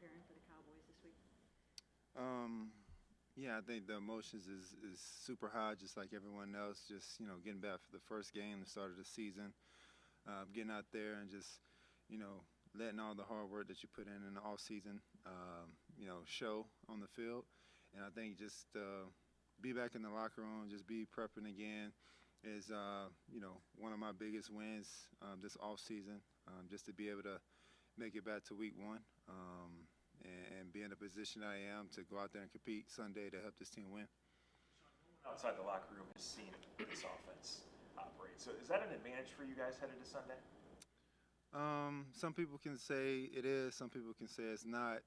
preparing for the Cowboys this week? Um, yeah, I think the emotions is super high, just like everyone else. Just getting back for the first game, the start of the season, getting out there and just letting all the hard work that you put in the off season, show on the field. And I think just be back in the locker room, just be prepping again, is one of my biggest wins this off season. Just to be able to make it back to week one. And be in the position I am to go out there and compete Sunday to help this team win. Outside the locker room has seen this offense operate. So is that an advantage for you guys headed to Sunday? Some people can say it is, some people can say it's not.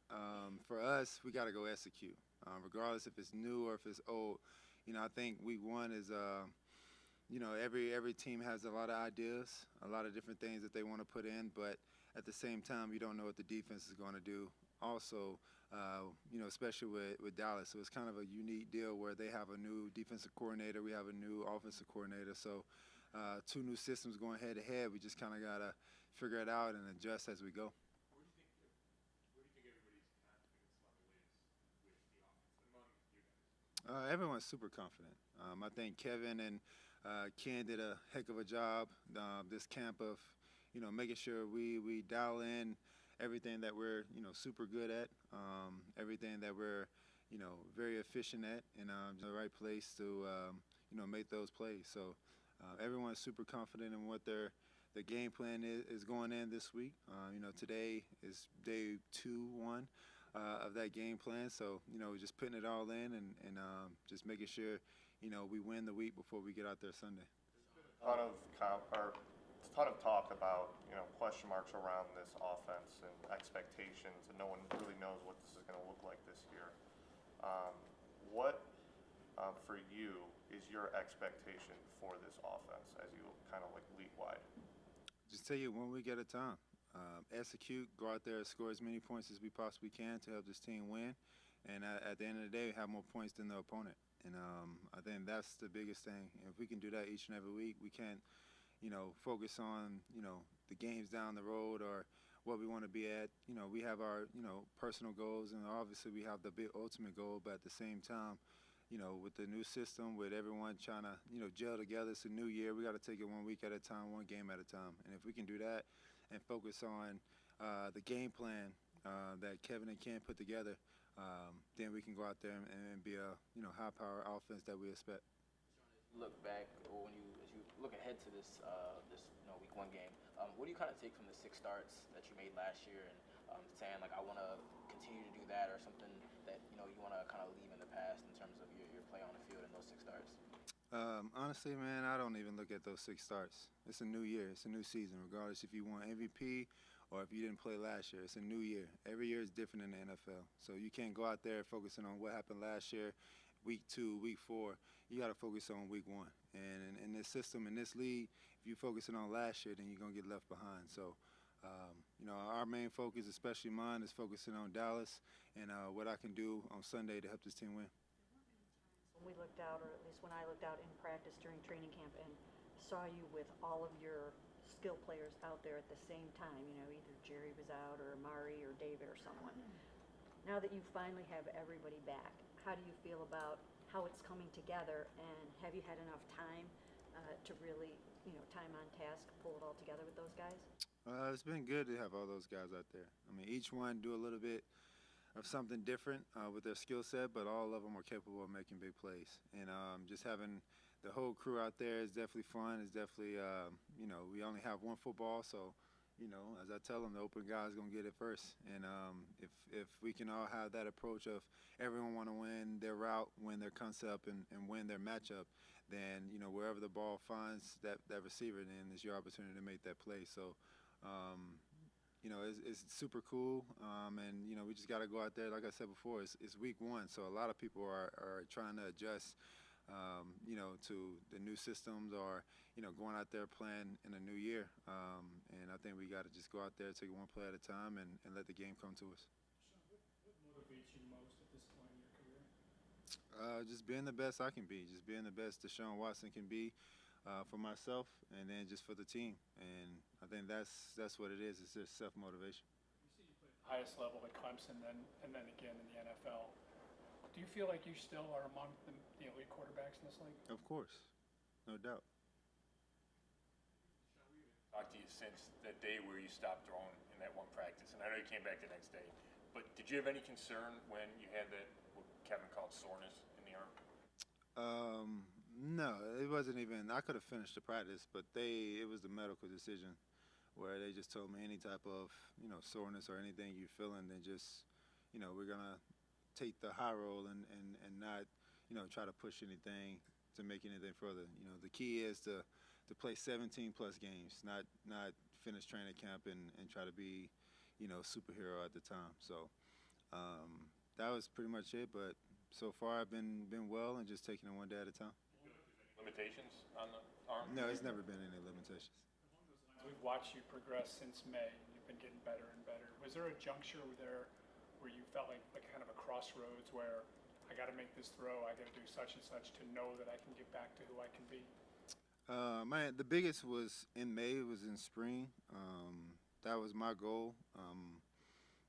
For us, we got to go execute, regardless if it's new or if it's old. I think week one is, every team has a lot of ideas, a lot of different things that they want to put in, but at the same time, you don't know what the defense is going to do. Also, especially with Dallas. So it's kind of a unique deal where they have a new defensive coordinator, we have a new offensive coordinator. So two new systems going head to head. We just kind of got to figure it out and adjust as we go. Where do you think everybody's confidence level is with the offense among you guys? Everyone's super confident. I think Kevin and Ken did a heck of a job this camp of, making sure we dial in everything that we're, super good at, everything that we're, very efficient at, and the right place to, make those plays. So everyone's super confident in what the game plan is going in this week. Today is day 2-1 of that game plan. So, we're just putting it all in and just making sure, we win the week before we get out there Sunday. A ton of talk about question marks around this offense and expectations, and no one really knows what this is going to look like this year. What for you is your expectation for this offense as you kind of like league wide? Just tell you 1 week at a time. Execute, go out there, score as many points as we possibly can to help this team win, and at the end of the day, have more points than the opponent. And I think that's the biggest thing. And if we can do that each and every week, we can't focus on, the games down the road or what we want to be at. We have our, personal goals, and obviously we have the big ultimate goal, but at the same time, with the new system, with everyone trying to, gel together, it's a new year. We got to take it 1 week at a time, one game at a time. And if we can do that and focus on the game plan that Kevin and Ken put together, then we can go out there and be a, high-power offense that we expect. Look back, or as you look ahead to this week one game, what do you kind of take from the 6 starts that you made last year and saying like I want to continue to do that, or something that you want to kind of leave in the past in terms of your play on the field in those 6 starts? Honestly, man, I don't even look at those 6 starts. It's a new year. It's a new season, regardless if you won MVP or if you didn't play last year. It's a new year. Every year is different in the NFL. So you can't go out there focusing on what happened last year, week 2, week 4. You got to focus on week 1. And in this system, in this league, if you're focusing on last year, then you're going to get left behind. So, our main focus, especially mine, is focusing on Dallas and what I can do on Sunday to help this team win. When we looked out, or at least when I looked out in practice during training camp and saw you with all of your skill players out there at the same time, either Jerry was out or Amari or David or someone. Now that you finally have everybody back, how do you feel about how it's coming together, and have you had enough time to really, time on task, pull it all together with those guys? It's been good to have all those guys out there. I mean, each one do a little bit of something different with their skill set, but all of them are capable of making big plays. And just having the whole crew out there is definitely fun. It's definitely, we only have one football, so, as I tell them, the open guy's going to get it first. And if we can all have that approach of everyone want to win their route, win their concept, and win their matchup, then, wherever the ball finds that receiver, then it's your opportunity to make that play. So, it's super cool, and we just got to go out there. Like I said before, it's week 1, so a lot of people are trying to adjust, to the new systems, or going out there playing in a new year. And I think we got to just go out there, take it one play at a time, and let the game come to us. Deshaun, what motivates you the most at this point in your career? Just being the best I can be, just being the best Deshaun Watson can be. For myself, and then just for the team. And I think that's what it is. It's just self-motivation. You see you played highest level at Clemson, and then again in the NFL. Do you feel like you still are among the elite quarterbacks in this league? Of course, no doubt. Talked to you since the day where you stopped throwing in that one practice, and I know you came back the next day. But did you have any concern when you had that, what Kevin called soreness in the arm? No, it wasn't even. I could have finished the practice, but it was the medical decision where they just told me any type of, soreness or anything you're feeling, then just, we're gonna take the high roll and not, try to push anything to make anything further. The key is to play 17 plus games, not finish training camp and try to be, superhero at the time. So that was pretty much it. But so far I've been well and just taking it one day at a time. Limitations on the arm? No, it's never been any limitations. We've watched you progress since May, and you've been getting better and better. Was there a juncture there where you felt like kind of a crossroads where I got to make this throw, I got to do such and such to know that I can get back to who I can be? The biggest was in May. It was in spring. That was my goal.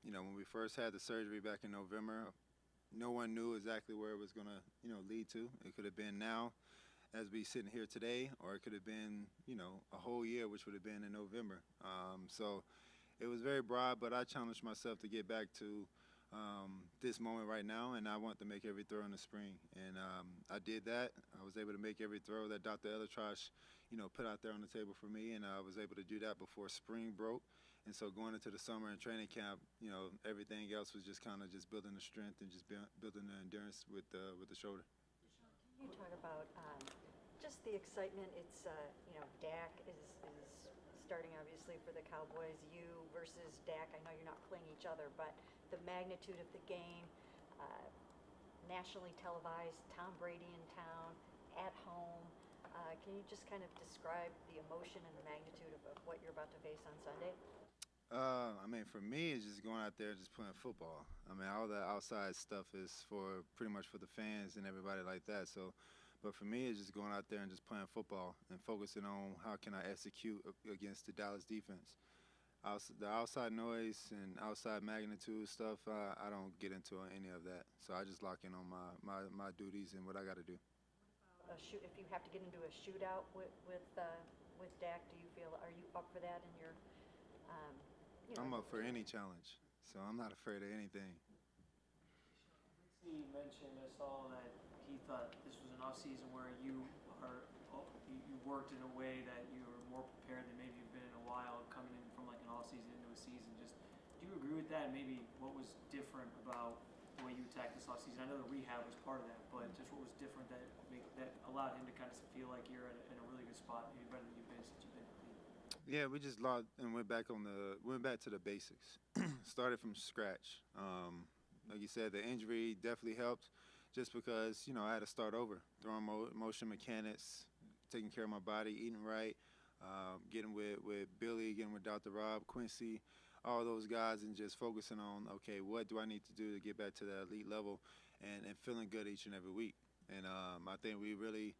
When we first had the surgery back in November, no one knew exactly where it was going to, lead to. It could have been now, as we sitting here today, or it could have been, a whole year, which would have been in November. So it was very broad, but I challenged myself to get back to this moment right now, and I want to make every throw in the spring. And I did that. I was able to make every throw that Dr. Elitrash, put out there on the table for me, and I was able to do that before spring broke. And so going into the summer and training camp, everything else was just kind of just building the strength and just building the endurance with the shoulder. Can you talk about just the excitement? It's, Dak is starting obviously for the Cowboys. You versus Dak, I know you're not playing each other, but the magnitude of the game, nationally televised, Tom Brady in town, at home. Can you just kind of describe the emotion and the magnitude of what you're about to face on Sunday? For me, it's just going out there and just playing football. All the outside stuff is pretty much for the fans and everybody like that. So, but for me, it's just going out there and just playing football and focusing on how can I execute against the Dallas defense. The outside noise and outside magnitude stuff, I don't get into any of that. So I just lock in on my duties and what I got to do. If you have to get into a shootout with Dak, are you up for that in your? I'm up for any challenge, so I'm not afraid of anything. He mentioned, I saw that he thought this was an off-season where you worked in a way that you were more prepared than maybe you've been in a while, coming in from like an off-season into a season. Just, do you agree with that? And maybe what was different about the way you attacked this off-season? I know the rehab was part of that, but just what was different that allowed him to kind of feel like you're in a really good spot, maybe better than you've been since you've been clean? Yeah, we just logged and went back to the basics. Started from scratch. Like you said, the injury definitely helped, just because I had to start over, throwing motion mechanics, taking care of my body, eating right, getting with Billy, getting with Dr. Rob, Quincy, all those guys, and just focusing on, okay, what do I need to do to get back to the elite level, and feeling good each and every week. And I think we really,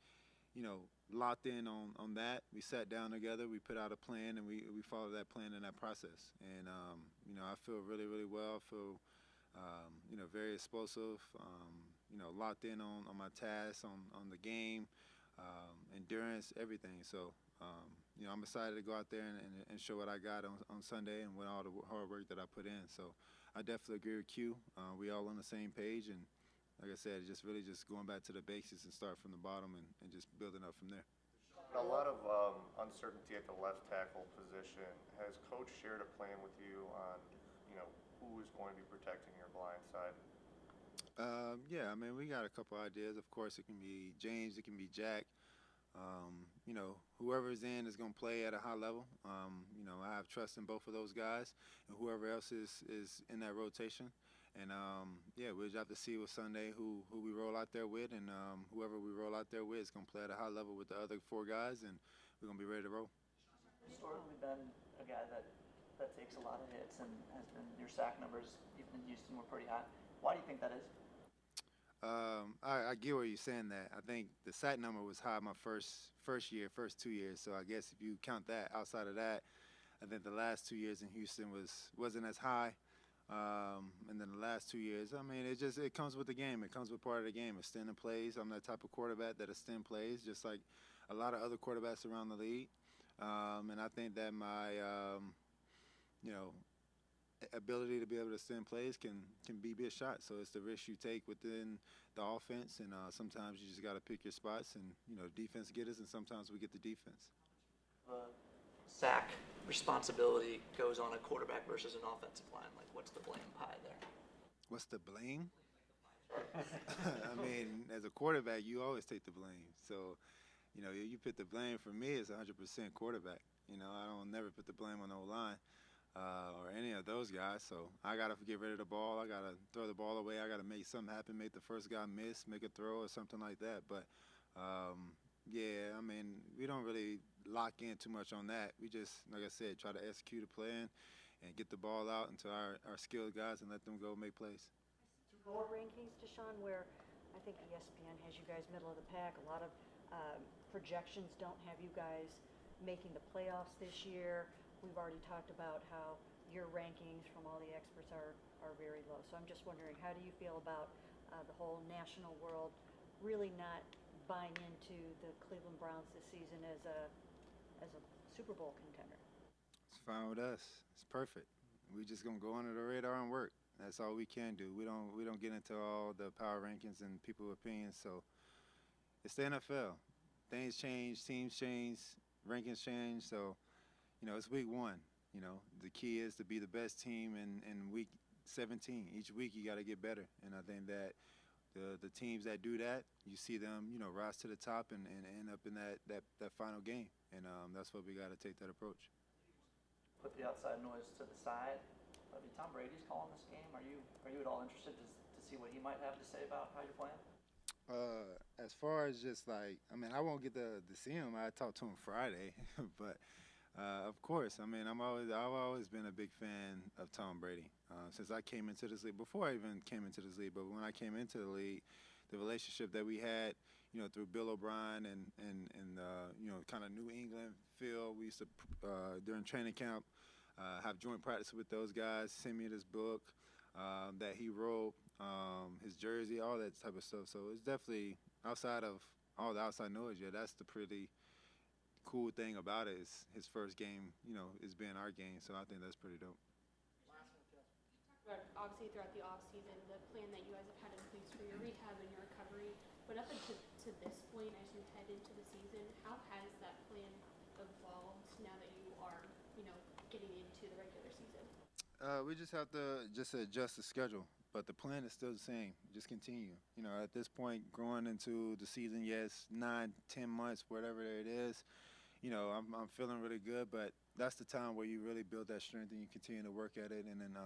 locked in on that. We sat down together, we put out a plan, and we followed that plan in that process. And, I feel really, really well. I feel, very explosive, locked in on my tasks, on the game, endurance, everything. So, I'm excited to go out there and show what I got on Sunday and with all the hard work that I put in. So I definitely agree with Q. We all on the same page, and like I said, just really just going back to the basics and start from the bottom and just building up from there. A lot of uncertainty at the left tackle position. Has Coach shared a plan with you on, who is going to be protecting your blind side? Yeah, we got a couple ideas. Of course, it can be James, it can be Jack. Whoever's in is going to play at a high level. I have trust in both of those guys, and whoever else is in that rotation. And, we'll just have to see with Sunday who we roll out there with, and whoever we roll out there with is going to play at a high level with the other four guys, and we're going to be ready to roll. Historically been a guy that takes a lot of hits, and has been, your sack numbers, even in Houston, were pretty high. Why do you think that is? I get where you're saying that. I think the sack number was high my first 2 years. So I guess if you count that, outside of that, I think the last 2 years in Houston wasn't as high. And then the last 2 years, I mean, it comes with the game. It comes with part of the game. Extending plays. I'm that type of quarterback that extend plays, just like a lot of other quarterbacks around the league. And I think that my, you know, ability to be able to extend plays can be a shot. So it's the risk you take within the offense, and sometimes you just got to pick your spots, and defense get us, and sometimes we get the defense. Sack responsibility goes on a quarterback versus an offensive line. Like, what's the blame pie there? What's the blame? I mean, as a quarterback, you always take the blame. So, you put the blame for me as 100% quarterback. I don't never put the blame on the O-line or any of those guys. So I got to get rid of the ball. I got to throw the ball away. I got to make something happen, make the first guy miss, make a throw or something like that. But, yeah, I mean, we don't really lock in too much on that. We just, like I said, try to execute a plan and get the ball out into our skilled guys and let them go make plays. Board rankings, Deshaun, where I think ESPN has you guys middle of the pack. A lot of projections don't have you guys making the playoffs this year. We've already talked about how your rankings from all the experts are very low. So I'm just wondering, how do you feel about the whole national world really not buying into the Cleveland Browns this season as a Super Bowl contender? It's fine with us. It's perfect. We just gonna go under the radar and work. That's all we can do. We don't get into all the power rankings and people's opinions. So it's the NFL. Things change, teams change, rankings change. So it's week 1. The key is to be the best team in week 17. Each week you got to get better, and I think that the teams that do that, you see them rise to the top and end up in that final game, and that's what we got to take that approach. Put the outside noise to the side. I mean, Tom Brady's calling this game. Are you at all interested to see what he might have to say about how you're playing? As far as just like, I mean, I won't get to see him. I talked to him Friday, but of course, I mean, I've always been a big fan of Tom Brady since I came into this league. Before I even came into this league, but when I came into the league, the relationship that we had, through Bill O'Brien and kind of New England feel. We used to during training camp. Have joint practice with those guys, send me this book that he wrote, his jersey, all that type of stuff. So it's definitely outside of all the outside noise. Yeah, that's the pretty cool thing about it is his first game, is being our game. So I think that's pretty dope. About, obviously, throughout the offseason, the plan that you guys have had in place for your rehab and your recovery, but up until to this point, as you head into the season, how has that plan evolved now that you are, getting into the regular season? We just have to adjust the schedule, but the plan is still the same. Just continue. At this point, growing into the season, yes, 9, 10 months, whatever it is, I'm feeling really good, but that's the time where you really build that strength and you continue to work at it, and then,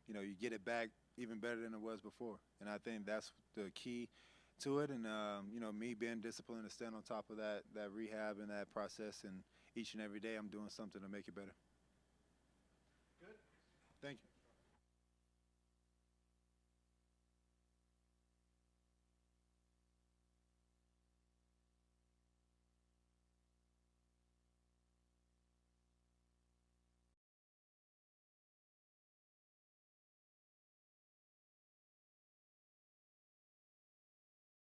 you get it back even better than it was before. And I think that's the key to it, and, me being disciplined to stand on top of that rehab and that process, and each and every day I'm doing something to make it better.